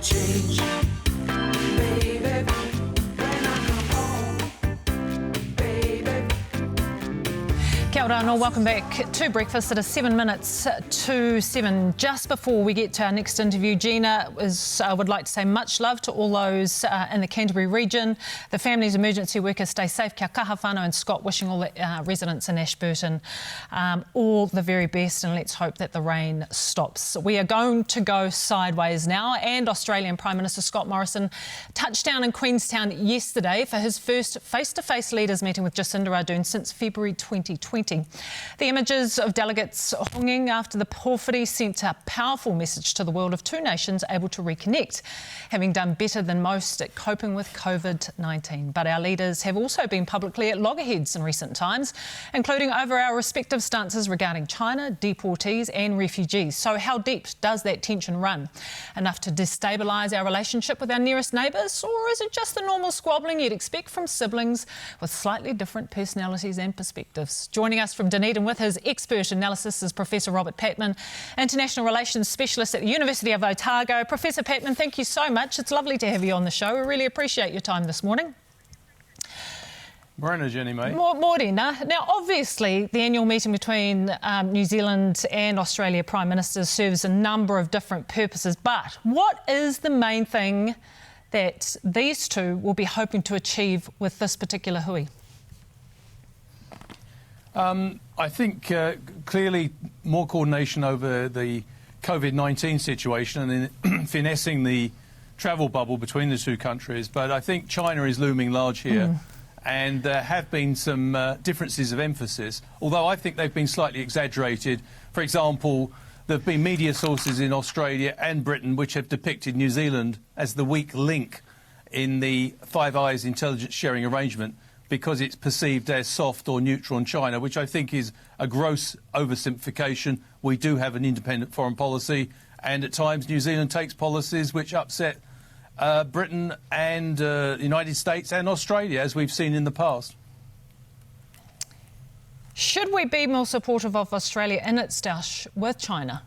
change. Baby, when I come home, baby. Kia ora and welcome back to Breakfast. It is 7 minutes to 7. Just before we get to our next interview, Gina would like to say much love to all those in the Canterbury region. The families, emergency workers, stay safe. Kia kaha whānau, and Scott wishing all the residents in Ashburton all the very best, and let's hope that the rain stops. We are going to go sideways now, and Australian Prime Minister Scott Morrison touched down in Queenstown yesterday for his first face-to-face leaders meeting with Jacinda Ardern since February 2020. The images of delegates honging after the porphyry sent a powerful message to the world of two nations able to reconnect, having done better than most at coping with COVID-19. But our leaders have also been publicly at loggerheads in recent times, including over our respective stances regarding China, deportees and refugees. So how deep does that tension run? Enough to destabilise our relationship with our nearest neighbours, or is it just the normal squabbling you'd expect from siblings with slightly different personalities and perspectives? Joining us from Dunedin with his expert analysis is Professor Robert Patman, International Relations Specialist at the University of Otago. Professor Patman, thank you so much. It's lovely to have you on the show. We really appreciate your time this morning. Morena, Jenny, mate. Morena. Now, obviously, the annual meeting between New Zealand and Australia Prime Ministers serves a number of different purposes, but what is the main thing that these two will be hoping to achieve with this particular hui? I think clearly more coordination over the COVID-19 situation and in finessing the travel bubble between the two countries. But I think China is looming large here, and there have been some differences of emphasis, although I think they've been slightly exaggerated. For example, there have been media sources in Australia and Britain which have depicted New Zealand as the weak link in the Five Eyes intelligence sharing arrangement, because it's perceived as soft or neutral on China, which I think is a gross oversimplification. We do have an independent foreign policy, and at times New Zealand takes policies which upset Britain and the United States and Australia, as we've seen in the past. Should we be more supportive of Australia in its dash with China?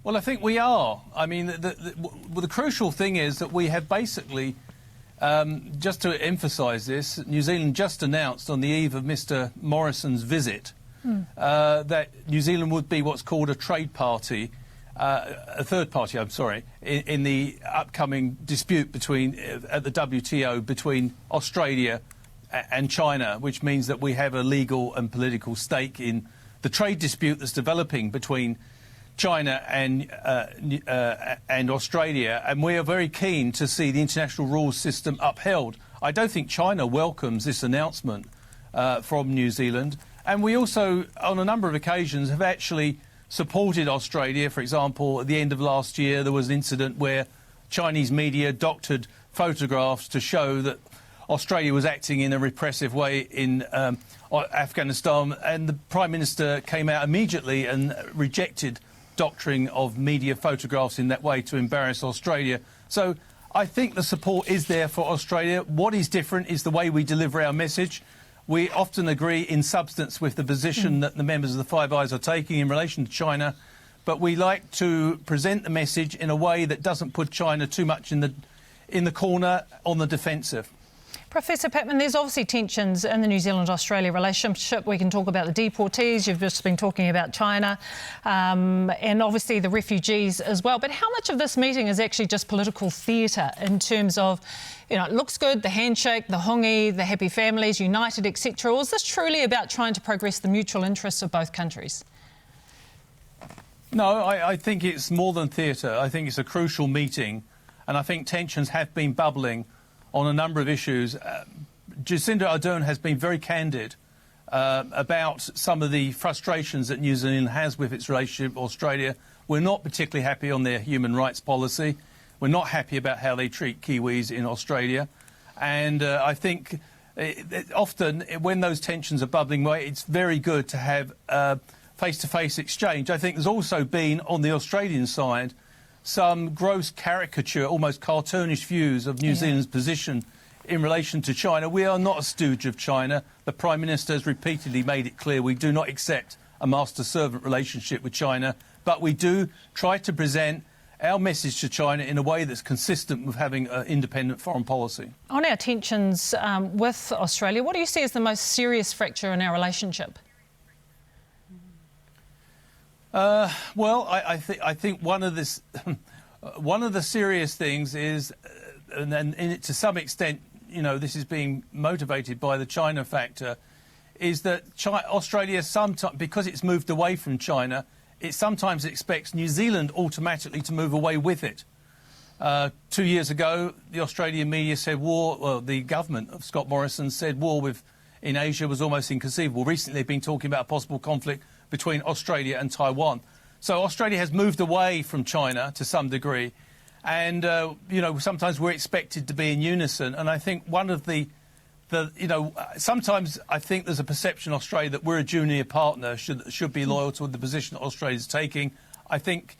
Well, I think we are. I mean, the crucial thing is that we have basically... just to emphasise this, New Zealand just announced on the eve of Mr Morrison's visit that New Zealand would be what's called a trade party, a third party, I'm sorry, in the upcoming dispute between at the WTO between Australia and China, which means that we have a legal and political stake in the trade dispute that's developing between China and Australia, and we are very keen to see the international rules system upheld. I don't think China welcomes this announcement from New Zealand, and we also, on a number of occasions, have actually supported Australia. For example, at the end of last year, there was an incident where Chinese media doctored photographs to show that Australia was acting in a repressive way in Afghanistan, and the Prime Minister came out immediately and rejected doctoring of media photographs in that way to embarrass Australia. So I think the support is there for Australia. What is different is the way we deliver our message. We often agree in substance with the position that the members of the Five Eyes are taking in relation to China, but we like to present the message in a way that doesn't put China too much in the corner on the defensive. Professor Patman, there's obviously tensions in the New Zealand-Australia relationship. We can talk about the deportees. You've just been talking about China, and obviously the refugees as well. But how much of this meeting is actually just political theatre in terms of, you know, it looks good, the handshake, the hongi, the happy families, united, etc. Or is this truly about trying to progress the mutual interests of both countries? No, I think it's more than theatre. I think it's a crucial meeting, and I think tensions have been bubbling on a number of issues. Jacinda Ardern has been very candid about some of the frustrations that New Zealand has with its relationship with Australia. We're not particularly happy on their human rights policy. We're not happy about how they treat Kiwis in Australia. And I think often when those tensions are bubbling away, it's very good to have face-to-face exchange. I think there's also been, on the Australian side, some gross caricature, almost cartoonish views of New Zealand's position in relation to China. We are not a stooge of China. The Prime Minister has repeatedly made it clear we do not accept a master-servant relationship with China, but we do try to present our message to China in a way that's consistent with having an independent foreign policy. On our tensions with Australia, what do you see as the most serious fracture in our relationship? Well, I think one of the serious things is, and to some extent, you know, this is being motivated by the China factor, is that Australia sometimes, because it's moved away from China, it sometimes expects New Zealand automatically to move away with it. 2 years ago, the Australian media said the government of Scott Morrison said war in Asia was almost inconceivable. Recently, they've been talking about a possible conflict between Australia and Taiwan. So Australia has moved away from China to some degree. And, you know, sometimes we're expected to be in unison. And I think one of sometimes I think there's a perception in Australia that we're a junior partner, should be loyal to the position that Australia's taking. I think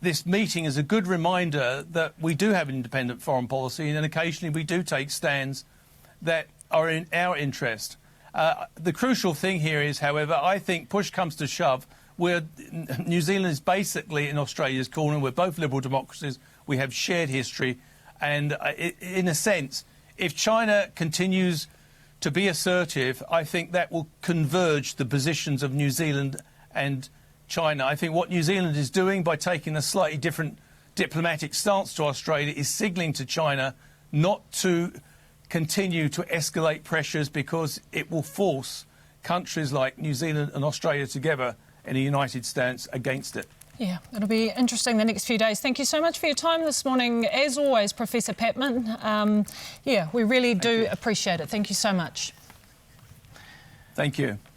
this meeting is a good reminder that we do have an independent foreign policy, and occasionally we do take stands that are in our interest. The crucial thing here is, however, I think push comes to shove, New Zealand is basically in Australia's corner. We're both liberal democracies. We have shared history. And in a sense, if China continues to be assertive, I think that will converge the positions of New Zealand and China. I think what New Zealand is doing by taking a slightly different diplomatic stance to Australia is signalling to China not to continue to escalate pressures, because it will force countries like New Zealand and Australia together in a united stance against it. Yeah, it'll be interesting the next few days. Thank you so much for your time this morning. As always, Professor Patman, we really do appreciate it. Thank you so much. Thank you.